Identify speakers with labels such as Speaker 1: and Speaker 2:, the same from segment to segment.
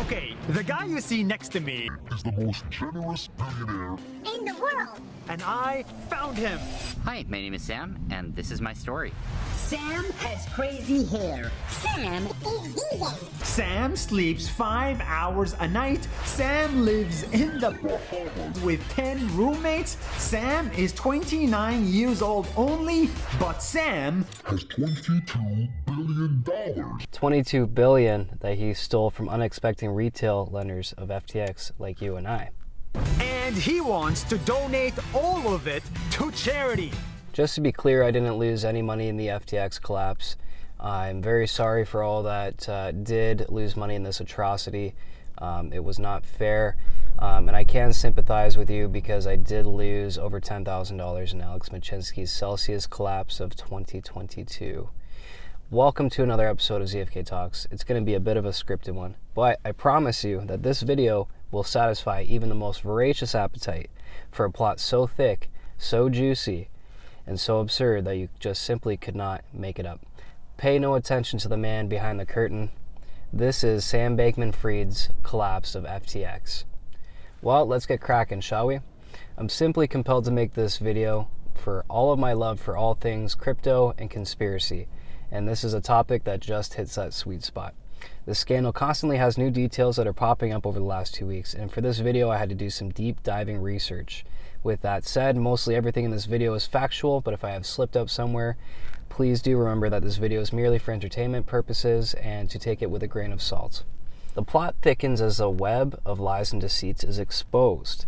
Speaker 1: Okay, the guy you see next to me
Speaker 2: is the most generous billionaire
Speaker 3: in the world.
Speaker 1: and I found him.
Speaker 4: Hi, my name is Sam, and this is my story.
Speaker 3: Sam has crazy hair. Sam is vegan.
Speaker 1: Sam sleeps 5 hours a night. Sam lives in the Bahamas with 10 roommates. Sam is 29 years old only, but Sam
Speaker 2: has $22 billion.
Speaker 5: $22 billion that he stole from unexpected retail lenders of FTX like you and I.
Speaker 1: and he wants to donate all of it to charity.
Speaker 5: Just to be clear, I didn't lose any money in the FTX collapse. I'm very sorry for all that did lose money in this atrocity. It was not fair, and I can sympathize with you because I did lose over $10,000 in Alex Machinsky's Celsius collapse of 2022. Welcome to another episode of ZFK Talks. It's going to be a bit of a scripted one, but I promise you that this video will satisfy even the most voracious appetite for a plot so thick, so juicy, and so absurd that you just simply could not make it up. Pay no attention to the man behind the curtain. This is Sam Bankman-Fried's collapse of FTX. Well, let's get cracking, shall we? I'm simply compelled to make this video for all of my love for all things crypto and conspiracy, and this is a topic that just hits that sweet spot. This scandal constantly has new details that are popping up over the last 2 weeks, and for this video I had to do some deep diving research. With that said, mostly everything in this video is factual, but if I have slipped up somewhere, please do remember that this video is merely for entertainment purposes and to take it with a grain of salt. The plot thickens as a web of lies and deceits is exposed.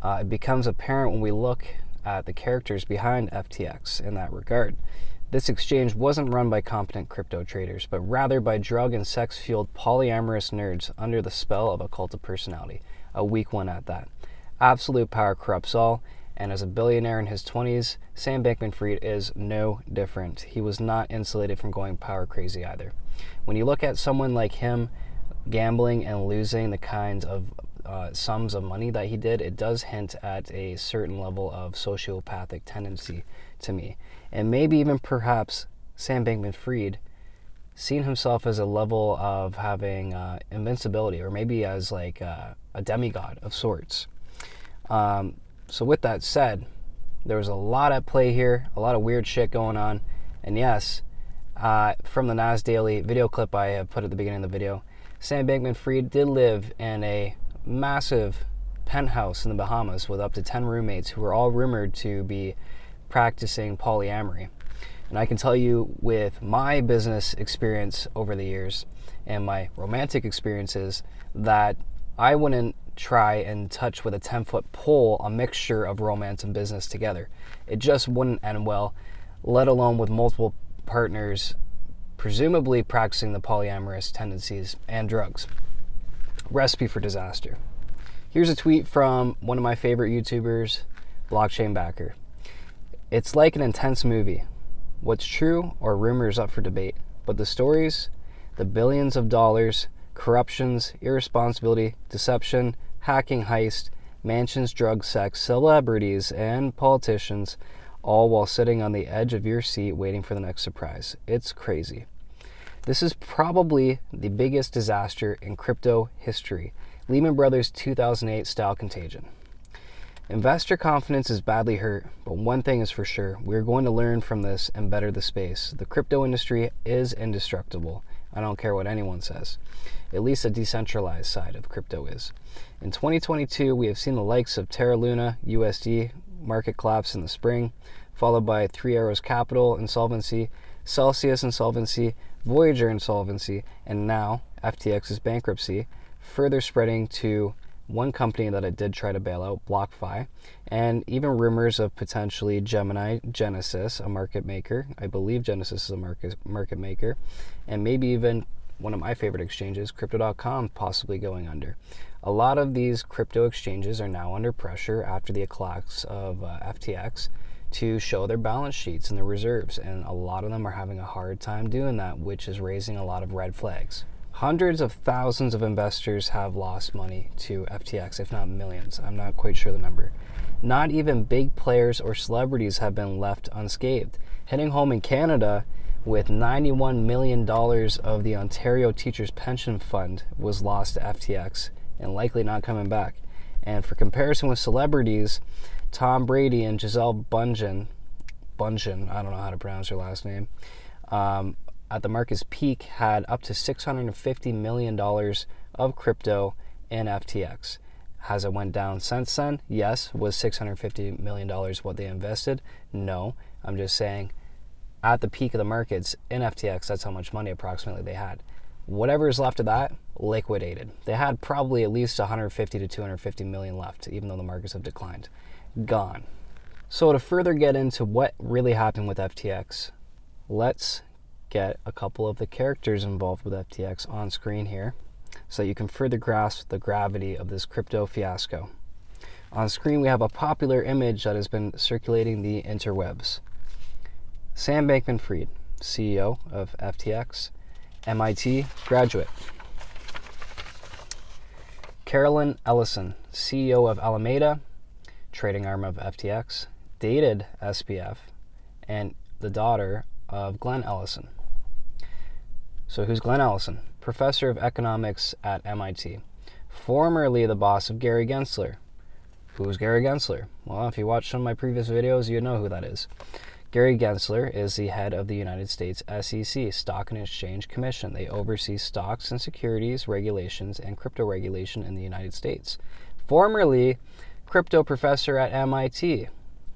Speaker 5: It becomes apparent when we look at the characters behind FTX in that regard. This exchange wasn't run by competent crypto traders, but rather by drug and sex-fueled polyamorous nerds under the spell of a cult of personality, a weak one at that. Absolute power corrupts all, and as a billionaire in his 20s, Sam Bankman-Fried is no different. He was not insulated from going power crazy either. When you look at someone like him gambling and losing the kinds of sums of money that he did, it does hint at a certain level of sociopathic tendency to me. And maybe even perhaps Sam Bankman-Fried seen himself as a level of having invincibility, or maybe as like a demigod of sorts. So with that said, there was a lot at play here, a lot of weird shit going on. And yes, from the Nas Daily video clip I have put at the beginning of the video, Sam Bankman-Fried did live in a massive penthouse in the Bahamas with up to 10 roommates who were all rumored to be practicing polyamory. And I can tell you with my business experience over the years and my romantic experiences that I wouldn't try and touch with a 10-foot pole a mixture of romance and business together. It just wouldn't end well, let alone with multiple partners presumably practicing the polyamorous tendencies and drugs. Recipe for disaster. Here's a tweet from one of my favorite YouTubers, Blockchain Backer. It's like an intense movie. What's true or rumors up for debate, but the stories, the billions of dollars, corruptions, irresponsibility, deception, hacking, heist, mansions, drugs, sex, celebrities, and politicians, all while sitting on the edge of your seat waiting for the next surprise. It's crazy. This is probably the biggest disaster in crypto history. Lehman Brothers 2008 style contagion. Investor confidence is badly hurt, but one thing is for sure, we're going to learn from this and better the space. The crypto industry is indestructible. I don't care what anyone says. At least the decentralized side of crypto is. In 2022, we have seen the likes of Terra Luna, USD, market collapse in the spring, followed by Three Arrows Capital insolvency, Celsius insolvency, Voyager insolvency, and now FTX's bankruptcy, further spreading to one company that I did try to bail out, Block.fi, and even rumors of potentially Genesis, a market maker. I believe Genesis is a market maker, and maybe even one of my favorite exchanges, Crypto.com, possibly going under. A lot of these crypto exchanges are now under pressure after the collapse of FTX to show their balance sheets and their reserves, and a lot of them are having a hard time doing that, which is raising a lot of red flags. Hundreds of thousands of investors have lost money to FTX, if not millions. I'm not quite sure the number. Not even big players or celebrities have been left unscathed. Hitting home in Canada, with $91 million of the Ontario Teachers Pension Fund was lost to FTX and likely not coming back. And for comparison with celebrities, Tom Brady and Gisele Bundchen, I don't know how to pronounce her last name, at the market's peak had up to $650 million of crypto in FTX. Has it went down since then? Yes. Was $650 million what they invested? No. I'm just saying at the peak of the markets in FTX, that's how much money approximately they had. Whatever is left of that, liquidated. They had probably at least 150 to 250 million left, even though the markets have declined. Gone. So to further get into what really happened with FTX, let's get a couple of the characters involved with FTX on screen here so that you can further grasp the gravity of this crypto fiasco. On screen we have a popular image that has been circulating the interwebs. Sam Bankman-Fried, CEO of FTX, MIT graduate. Carolyn Ellison, CEO of Alameda, trading arm of FTX, dated SBF, and the daughter of Glenn Ellison. So who's Glenn Ellison? Professor of economics at MIT. Formerly the boss of Gary Gensler. Who's Gary Gensler? Well, if you watched some of my previous videos, you know who that is. Gary Gensler is the head of the United States SEC, Stock and Exchange Commission. They oversee stocks and securities regulations and crypto regulation in the United States. Formerly crypto professor at MIT.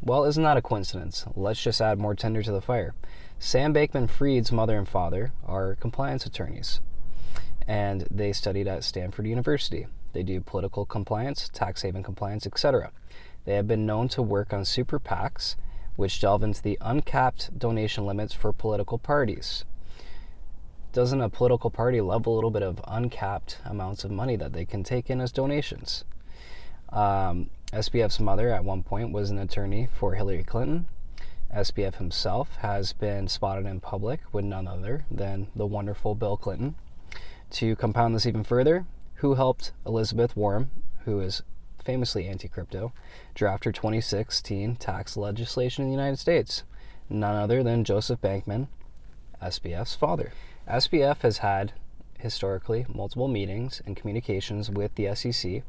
Speaker 5: Well, isn't that a coincidence? Let's just add more tinder to the fire. Sam Bankman-Fried's mother and father are compliance attorneys, and they studied at Stanford University. They do political compliance, tax haven compliance, etc. They have been known to work on super PACs, which delve into the uncapped donation limits for political parties. Doesn't a political party love a little bit of uncapped amounts of money that they can take in as donations? SBF's mother at one point was an attorney for Hillary Clinton. SBF himself has been spotted in public with none other than the wonderful Bill Clinton. To compound this even further, who helped Elizabeth Warren, who is famously anti-crypto, draft her 2016 tax legislation in the United States? None other than Joseph Bankman, SBF's father. SBF has had, historically, multiple meetings and communications with the SEC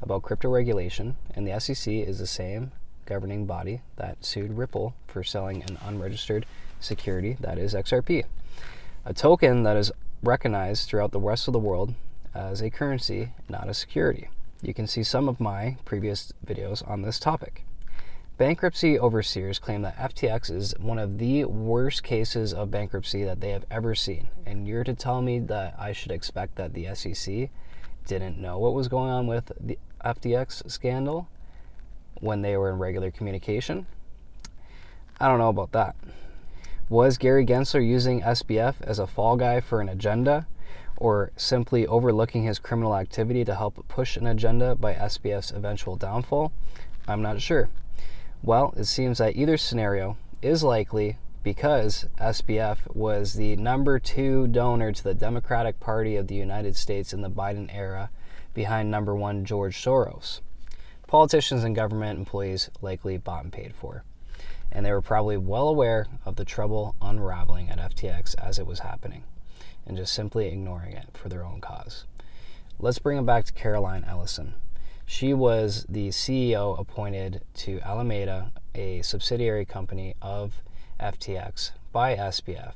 Speaker 5: about crypto regulation, and the SEC is the same governing body that sued Ripple for selling an unregistered security, that is XRP, a token that is recognized throughout the rest of the world as a currency, not a security. You can see some of my previous videos on this topic. Bankruptcy overseers claim that FTX is one of the worst cases of bankruptcy that they have ever seen. And you're to tell me that I should expect that the SEC didn't know what was going on with the FTX scandal when they were in regular communication? I don't know about that. Was Gary Gensler using SBF as a fall guy for an agenda, or simply overlooking his criminal activity to help push an agenda by SBF's eventual downfall? I'm not sure. Well, it seems that either scenario is likely because SBF was the number 2 donor to the Democratic Party of the United States in the Biden era, behind number 1 George Soros. Politicians and government employees likely bought and paid for. And they were probably well aware of the trouble unraveling at FTX as it was happening, and just simply ignoring it for their own cause. Let's bring it back to Caroline Ellison. She was the CEO appointed to Alameda, a subsidiary company of FTX, by SBF.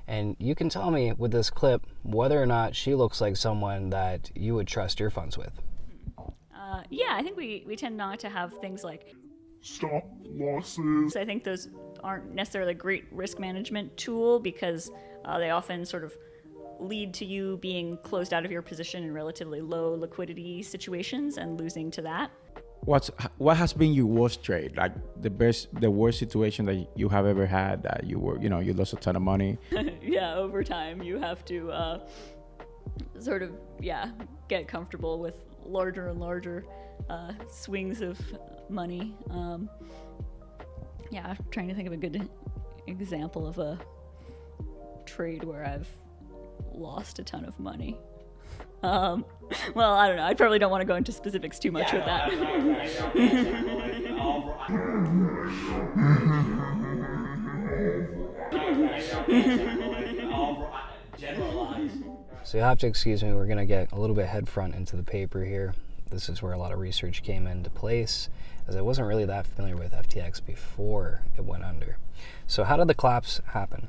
Speaker 5: And you can tell me with this clip whether or not she looks like someone that you would trust your funds with.
Speaker 6: Yeah, I think we tend not to have things like
Speaker 2: Stop losses.
Speaker 6: I think those aren't necessarily a great risk management tool because they often sort of lead to you being closed out of your position in relatively low liquidity situations and losing to that.
Speaker 7: What has been your worst trade? Like the worst situation that you have ever had that you lost a ton of money?
Speaker 6: Yeah, over time you have to get comfortable with larger and larger swings of money. I'm trying to think of a good example of a trade where I've lost a ton of money. Well, I don't know. I probably don't want to go into specifics too much with that.
Speaker 5: So you'll have to excuse me, we're going to get a little bit head front into the paper here. This is where a lot of research came into place, as I wasn't really that familiar with FTX before it went under. So how did the collapse happen?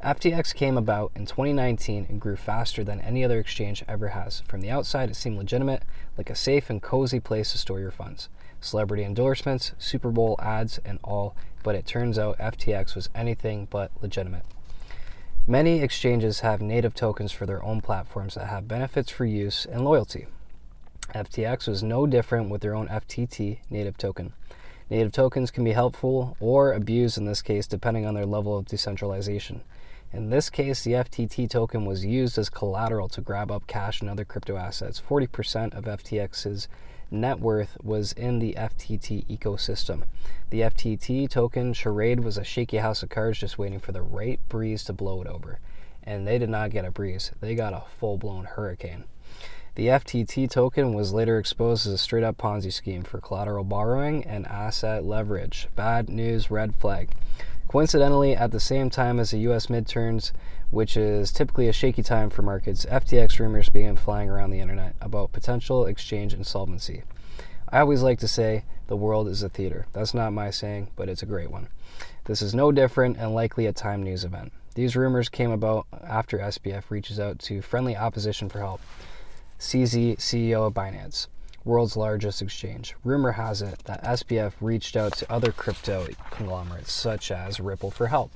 Speaker 5: FTX came about in 2019 and grew faster than any other exchange ever has. From the outside, it seemed legitimate, like a safe and cozy place to store your funds. Celebrity endorsements, Super Bowl ads, and all, but it turns out FTX was anything but legitimate. Many exchanges have native tokens for their own platforms that have benefits for use and loyalty. FTX was no different with their own FTT native token. Native tokens can be helpful or abused in this case depending on their level of decentralization. In this case, the FTT token was used as collateral to grab up cash and other crypto assets. 40% of FTX's net worth was in the FTT ecosystem. The FTT token charade was a shaky house of cards just waiting for the right breeze to blow it over. And they did not get a breeze. They got a full-blown hurricane. The FTT token was later exposed as a straight-up Ponzi scheme for collateral borrowing and asset leverage. Bad news, red flag. Coincidentally, at the same time as the US midterms, which is typically a shaky time for markets, FTX rumors began flying around the internet about potential exchange insolvency. I always like to say the world is a theater. That's not my saying, but it's a great one. This is no different and likely a Time News event. These rumors came about after SBF reaches out to friendly opposition for help. CZ, CEO of Binance, world's largest exchange. Rumor has it that SBF reached out to other crypto conglomerates such as Ripple for help.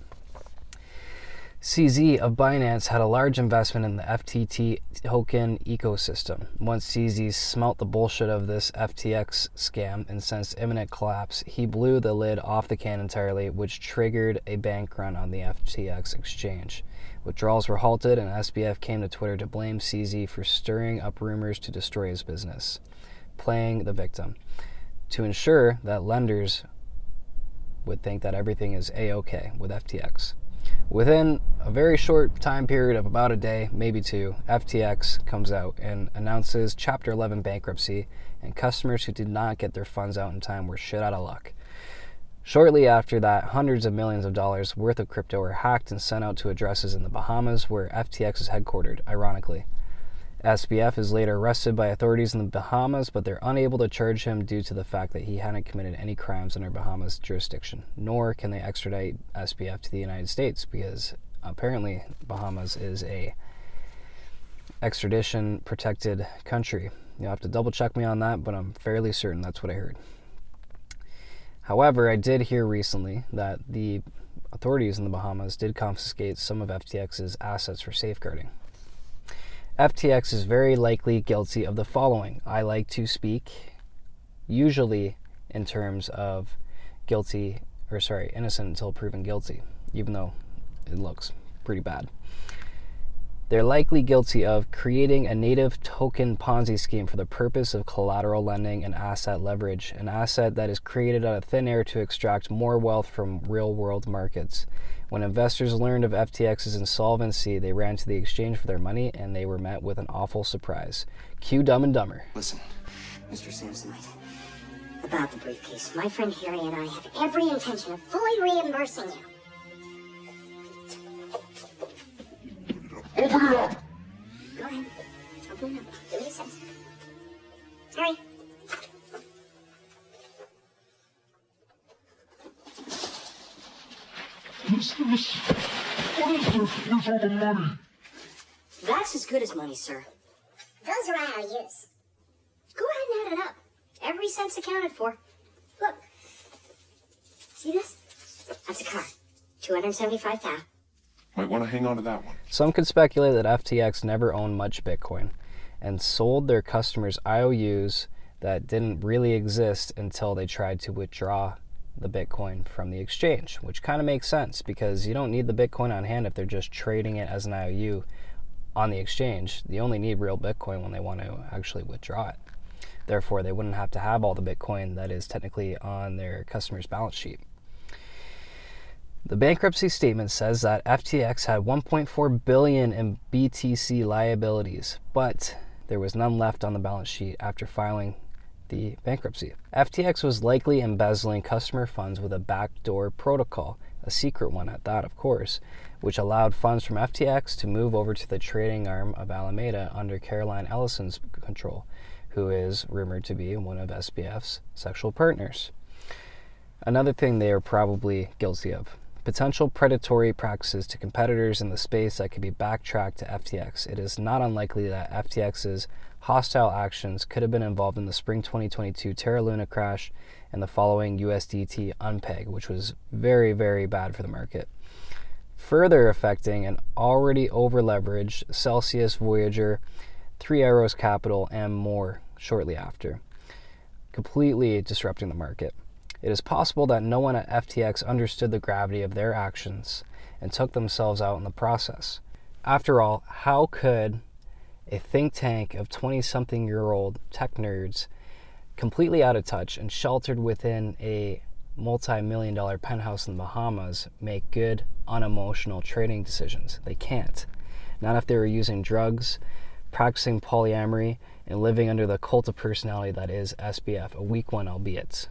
Speaker 5: CZ of Binance had a large investment in the FTT token ecosystem. Once CZ smelt the bullshit of this FTX scam and sensed imminent collapse, he blew the lid off the can entirely, which triggered a bank run on the FTX exchange. Withdrawals were halted, and SBF came to Twitter to blame CZ for stirring up rumors to destroy his business, playing the victim, to ensure that lenders would think that everything is A-OK with FTX. Within a very short time period of about a day, maybe two, FTX comes out and announces Chapter 11 bankruptcy, and customers who did not get their funds out in time were shit out of luck. Shortly after that, hundreds of millions of dollars worth of crypto were hacked and sent out to addresses in the Bahamas where FTX is headquartered, ironically. SBF is later arrested by authorities in the Bahamas, but they're unable to charge him due to the fact that he hadn't committed any crimes under Bahamas jurisdiction, nor can they extradite SBF to the United States because apparently Bahamas is a extradition protected country. You'll have to double check me on that, but I'm fairly certain that's what I heard. However, I did hear recently that the authorities in the Bahamas did confiscate some of FTX's assets for safeguarding. FTX is very likely guilty of the following. I like to speak usually in terms of innocent until proven guilty, even though it looks pretty bad. They're likely guilty of creating a native token Ponzi scheme for the purpose of collateral lending and asset leverage, an asset that is created out of thin air to extract more wealth from real-world markets. When investors learned of FTX's insolvency, they ran to the exchange for their money, and they were met with an awful surprise. Cue Dumb and Dumber.
Speaker 3: Listen, Mr. Samsonite, about the briefcase, my friend Harry and I have every intention of fully reimbursing you.
Speaker 2: Open it up!
Speaker 3: Go ahead. Open it up. Do what he says. Harry.
Speaker 2: What is this? Where's all the money?
Speaker 3: That's as good as money, sir. Those are IOUs. Go ahead and add it up. Every cent's accounted for. Look. See this? That's a car. $275,000.
Speaker 2: Might want to hang on to that one.
Speaker 5: Some could speculate that FTX never owned much Bitcoin and sold their customers IOUs that didn't really exist until they tried to withdraw the Bitcoin from the exchange, which kind of makes sense because you don't need the Bitcoin on hand if they're just trading it as an IOU on the exchange. You only need real Bitcoin when they want to actually withdraw it. Therefore, they wouldn't have to have all the Bitcoin that is technically on their customer's balance sheet. The bankruptcy statement says that FTX had $1.4 billion in BTC liabilities, but there was none left on the balance sheet after filing the bankruptcy. FTX was likely embezzling customer funds with a backdoor protocol, a secret one at that, of course, which allowed funds from FTX to move over to the trading arm of Alameda under Caroline Ellison's control, who is rumored to be one of SBF's sexual partners. Another thing they are probably guilty of: potential predatory practices to competitors in the space that could be backtracked to FTX. It is not unlikely that FTX's hostile actions could have been involved in the spring 2022 Terra Luna crash and the following USDT unpeg, which was very, very bad for the market, further affecting an already over-leveraged Celsius, Voyager, Three Arrows Capital, and more shortly after, completely disrupting the market. It is possible that no one at FTX understood the gravity of their actions and took themselves out in the process. After all, how could a think tank of 20-something-year-old tech nerds, completely out of touch and sheltered within a multi-million-dollar penthouse in the Bahamas, make good, unemotional trading decisions? They can't. Not if they were using drugs, practicing polyamory, and living under the cult of personality that is SBF, a weak one albeit.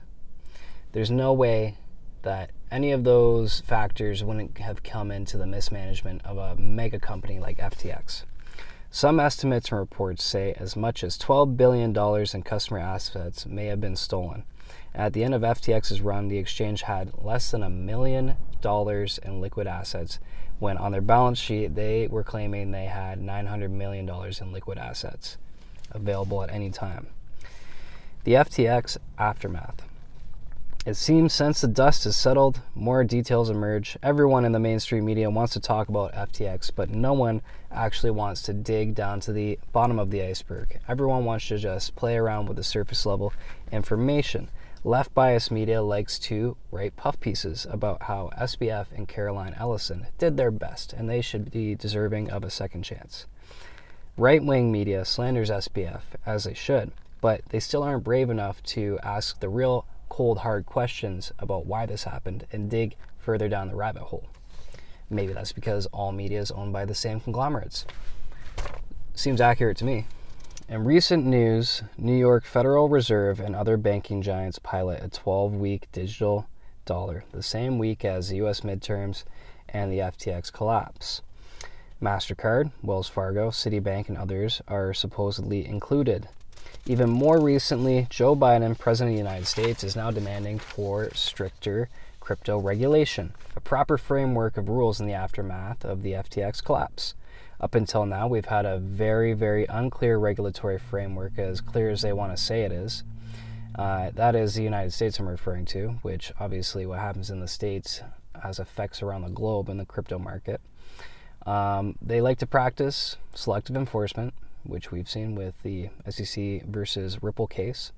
Speaker 5: There's no way that any of those factors wouldn't have come into the mismanagement of a mega company like FTX. Some estimates and reports say as much as $12 billion in customer assets may have been stolen. At the end of FTX's run, the exchange had less than $1 million in liquid assets, when on their balance sheet they were claiming they had $900 million in liquid assets available at any time. The FTX aftermath. It seems since the dust has settled, more details emerge. Everyone in the mainstream media wants to talk about FTX, but no one actually wants to dig down to the bottom of the iceberg. Everyone wants to just play around with the surface level information. Left bias media likes to write puff pieces about how SBF and Caroline Ellison did their best and they should be deserving of a second chance. Right-wing media slanders SBF, as they should, but they still aren't brave enough to ask the real cold, hard questions about why this happened and dig further down the rabbit hole. Maybe that's because all media is owned by the same conglomerates. Seems accurate to me. In recent news, New York Federal Reserve and other banking giants pilot a 12-week digital dollar, the same week as the US midterms and the FTX collapse. MasterCard, Wells Fargo, Citibank, and others are supposedly included. Even more recently, Joe Biden, President of the United States, is now demanding for stricter crypto regulation, a proper framework of rules in the aftermath of the FTX collapse. Up until now, we've had a very, very unclear regulatory framework, as clear as they want to say it is. That is the United States I'm referring to, which obviously what happens in the States has effects around the globe in the crypto market. They like to practice selective enforcement, which we've seen with the SEC versus Ripple case.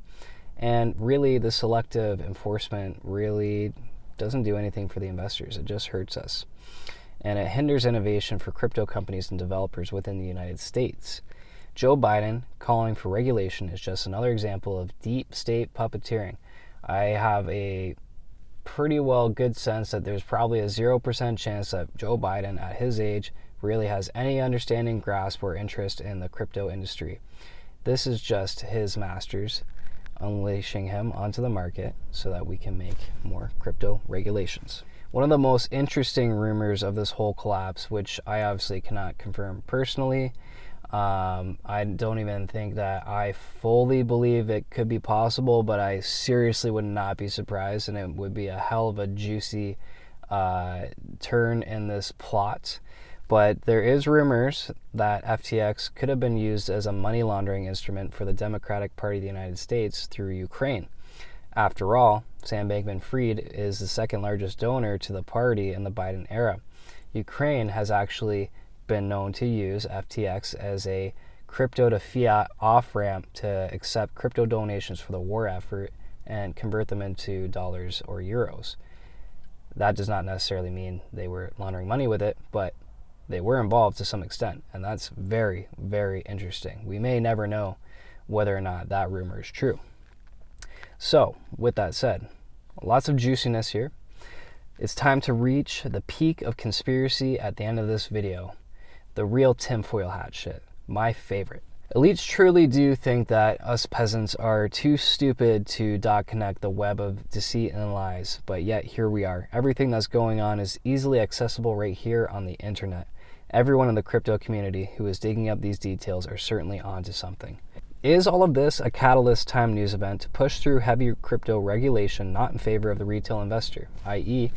Speaker 5: And really, the selective enforcement really doesn't do anything for the investors. It just hurts us. And it hinders innovation for crypto companies and developers within the United States. Joe Biden calling for regulation is just another example of deep state puppeteering. I have a pretty well good sense that there's probably a 0% chance that Joe Biden, at his age, really has any understanding, grasp, or interest in the crypto industry. This is just his masters unleashing him onto the market so that we can make more crypto regulations. One of the most interesting rumors of this whole collapse, which I obviously cannot confirm personally, I don't even think that I fully believe it could be possible, but I seriously would not be surprised, and it would be a hell of a juicy turn in this plot. But there is rumors that FTX could have been used as a money laundering instrument for the Democratic Party of the United States through Ukraine. After all, Sam Bankman-Fried is the second largest donor to the party in the Biden era. Ukraine has actually been known to use FTX as a crypto to fiat off-ramp to accept crypto donations for the war effort and convert them into dollars or euros. That does not necessarily mean they were laundering money with it, but they were involved to some extent, and that's very, very interesting. We may never know whether or not that rumor is true. So, with that said, lots of juiciness here. It's time to reach the peak of conspiracy at the end of this video. The real tinfoil hat shit. My favorite. Elites truly do think that us peasants are too stupid to dot connect the web of deceit and lies, but yet here we are. Everything that's going on is easily accessible right here on the internet. Everyone in the crypto community who is digging up these details are certainly onto something. Is all of this a catalyst time news event to push through heavy crypto regulation not in favor of the retail investor, i.e.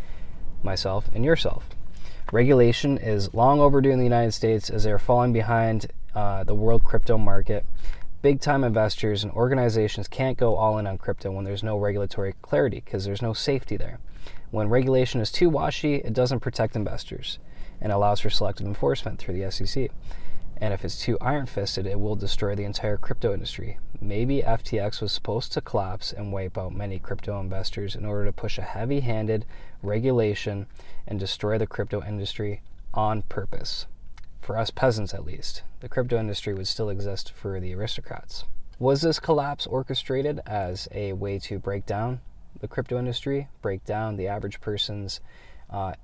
Speaker 5: myself and yourself? Regulation is long overdue in the United States as they are falling behind the world crypto market. Big time investors and organizations can't go all in on crypto when there's no regulatory clarity because there's no safety there. When regulation is too washy, it doesn't protect investors and allows for selective enforcement through the SEC. And if it's too iron-fisted, it will destroy the entire crypto industry. Maybe FTX was supposed to collapse and wipe out many crypto investors in order to push a heavy-handed regulation and destroy the crypto industry on purpose. For us peasants, at least, the crypto industry would still exist for the aristocrats. Was this collapse orchestrated as a way to break down the crypto industry, break down the average person's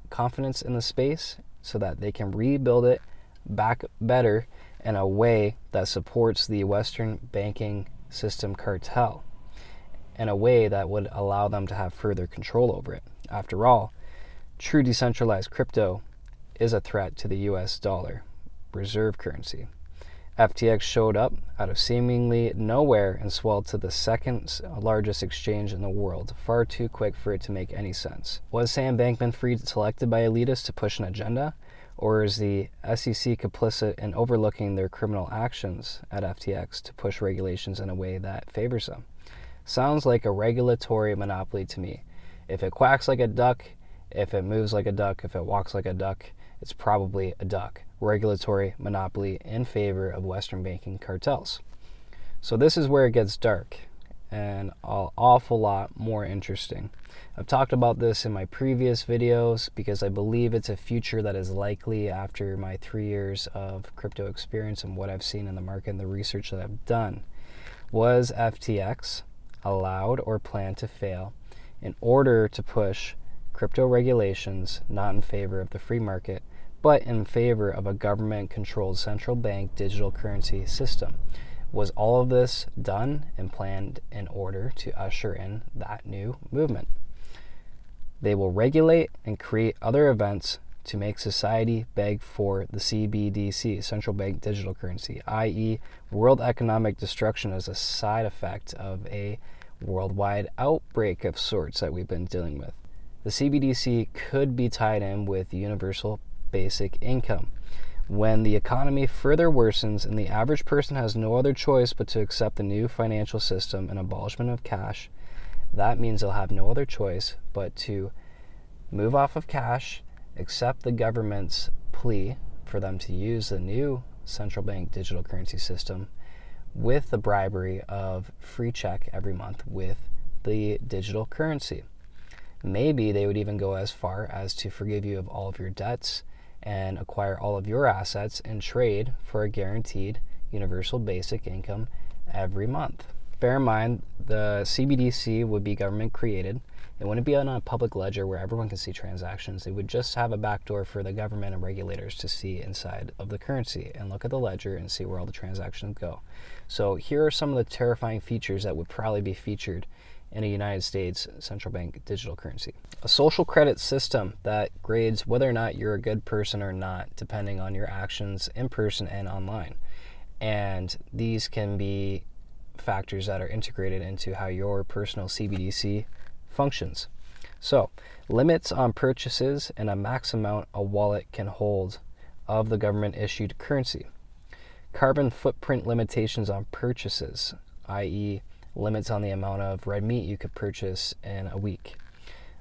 Speaker 5: confidence in the space so that they can rebuild it back better in a way that supports the Western banking system cartel, in a way that would allow them to have further control over it? After all, true decentralized crypto is a threat to the US dollar reserve currency. FTX showed up out of seemingly nowhere and swelled to the second largest exchange in the world, far too quick for it to make any sense. Was Sam Bankman-Fried selected by elitists to push an agenda? Or is the SEC complicit in overlooking their criminal actions at FTX to push regulations in a way that favors them? Sounds like a regulatory monopoly to me. If it quacks like a duck, if it moves like a duck, if it walks like a duck, it's probably a duck. Regulatory monopoly in favor of Western banking cartels. So this is where it gets dark and an awful lot more interesting. I've talked about this in my previous videos because I believe it's a future that is likely after my 3 years of crypto experience and what I've seen in the market and the research that I've done. Was FTX allowed or planned to fail in order to push crypto regulations not in favor of the free market, but in favor of a government-controlled central bank digital currency system? Was all of this done and planned in order to usher in that new movement? They will regulate and create other events to make society beg for the CBDC, central bank digital currency, i.e. world economic destruction as a side effect of a worldwide outbreak of sorts that we've been dealing with. The CBDC could be tied in with universal basic income. When the economy further worsens and the average person has no other choice but to accept the new financial system and abolishment of cash, that means they'll have no other choice but to move off of cash, accept the government's plea for them to use the new central bank digital currency system with the bribery of free check every month with the digital currency. Maybe they would even go as far as to forgive you of all of your debts and acquire all of your assets in trade for a guaranteed universal basic income every month. Bear in mind, the CBDC would be government created. It wouldn't be on a public ledger where everyone can see transactions. It would just have a backdoor for the government and regulators to see inside of the currency and look at the ledger and see where all the transactions go. So here are some of the terrifying features that would probably be featured in a United States central bank digital currency. A social credit system that grades whether or not you're a good person or not, depending on your actions in person and online. And these can be factors that are integrated into how your personal CBDC functions. So, limits on purchases and a max amount a wallet can hold of the government-issued currency. Carbon footprint limitations on purchases, i.e. limits on the amount of red meat you could purchase in a week.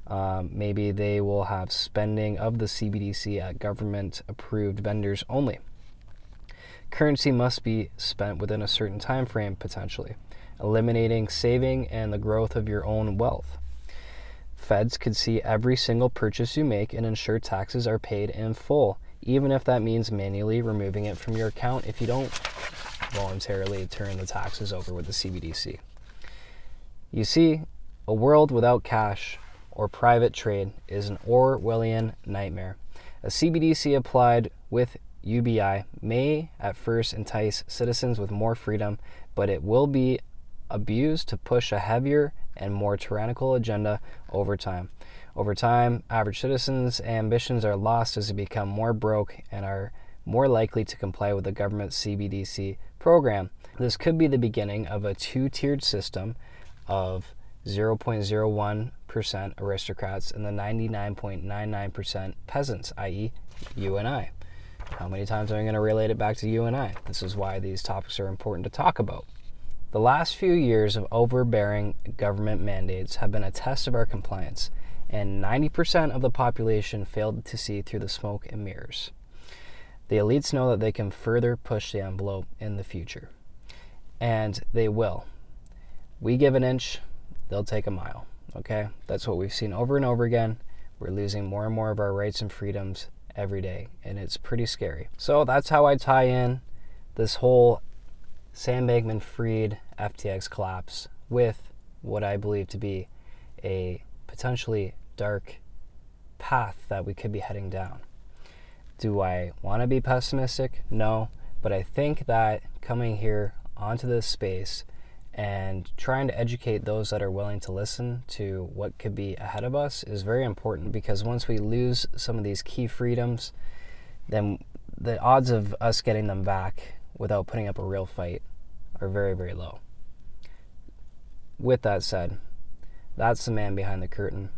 Speaker 5: Maybe they will have spending of the CBDC at government-approved vendors only. Currency must be spent within a certain time frame, potentially, eliminating saving and the growth of your own wealth. Feds could see every single purchase you make and ensure taxes are paid in full, even if that means manually removing it from your account if you don't voluntarily turn the taxes over with the CBDC. You see, a world without cash or private trade is an Orwellian nightmare. A CBDC applied with UBI may at first entice citizens with more freedom, but it will be abused to push a heavier and more tyrannical agenda over time. Over time, average citizens' ambitions are lost as they become more broke and are more likely to comply with the government's CBDC program. This could be the beginning of a two-tiered system of 0.01% aristocrats and the 99.99% peasants, i.e. you and I. How many times am I going to relate it back to you and I? This is why these topics are important to talk about. The last few years of overbearing government mandates have been a test of our compliance, and 90% of the population failed to see through the smoke and mirrors. The elites know that they can further push the envelope in the future, and they will. We give an inch, they'll take a mile, okay? That's what we've seen over and over again. We're losing more and more of our rights and freedoms every day, and it's pretty scary. So that's how I tie in this whole Sam Bankman-Fried FTX collapse with what I believe to be a potentially dark path that we could be heading down. Do I want to be pessimistic? No, but I think that coming here onto this space and trying to educate those that are willing to listen to what could be ahead of us is very important, because once we lose some of these key freedoms, then the odds of us getting them back without putting up a real fight are very, very low. With that said, that's the man behind the curtain.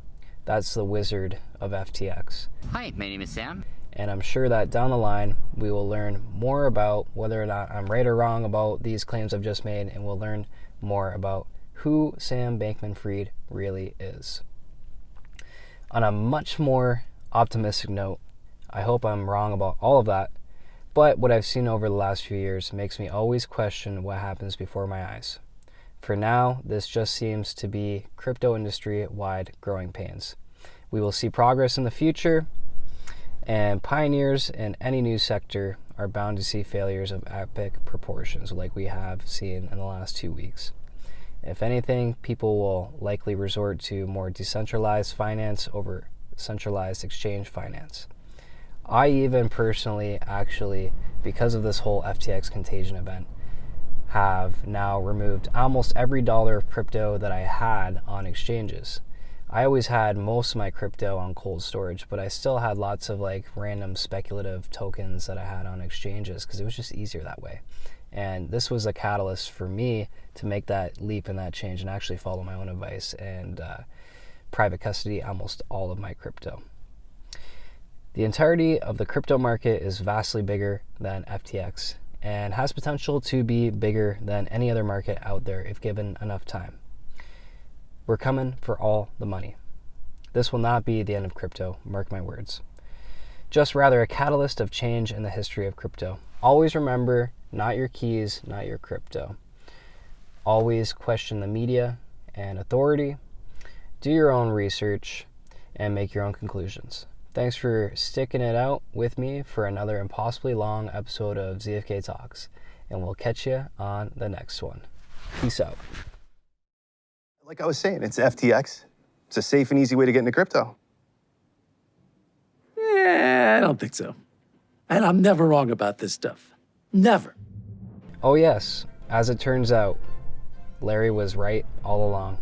Speaker 5: That's the wizard of FTX.
Speaker 4: Hi, my name is Sam.
Speaker 5: And I'm sure that down the line, we will learn more about whether or not I'm right or wrong about these claims I've just made, and we'll learn more about who Sam Bankman-Fried really is. On a much more optimistic note, I hope I'm wrong about all of that, but what I've seen over the last few years makes me always question what happens before my eyes. For now, this just seems to be crypto industry-wide growing pains. We will see progress in the future, and pioneers in any new sector are bound to see failures of epic proportions like we have seen in the last 2 weeks. If anything, people will likely resort to more decentralized finance over centralized exchange finance. I even personally, actually, because of this whole FTX contagion event, have now removed almost every dollar of crypto that I had on exchanges. I always had most of my crypto on cold storage, but I still had lots of like random speculative tokens that I had on exchanges because it was just easier that way. And this was a catalyst for me to make that leap and that change and actually follow my own advice and private custody almost all of my crypto. The entirety of the crypto market is vastly bigger than FTX and has potential to be bigger than any other market out there if given enough time. We're coming for all the money. This will not be the end of crypto, mark my words. Just rather a catalyst of change in the history of crypto. Always remember, not your keys, not your crypto. Always question the media and authority. Do your own research and make your own conclusions. Thanks for sticking it out with me for another impossibly long episode of ZFK Talks, and we'll catch you on the next one. Peace out.
Speaker 8: Like I was saying, it's FTX. It's a safe and easy way to get into crypto.
Speaker 9: Yeah, I don't think so. And I'm never wrong about this stuff. Never.
Speaker 5: Oh yes, as it turns out, Larry was right all along.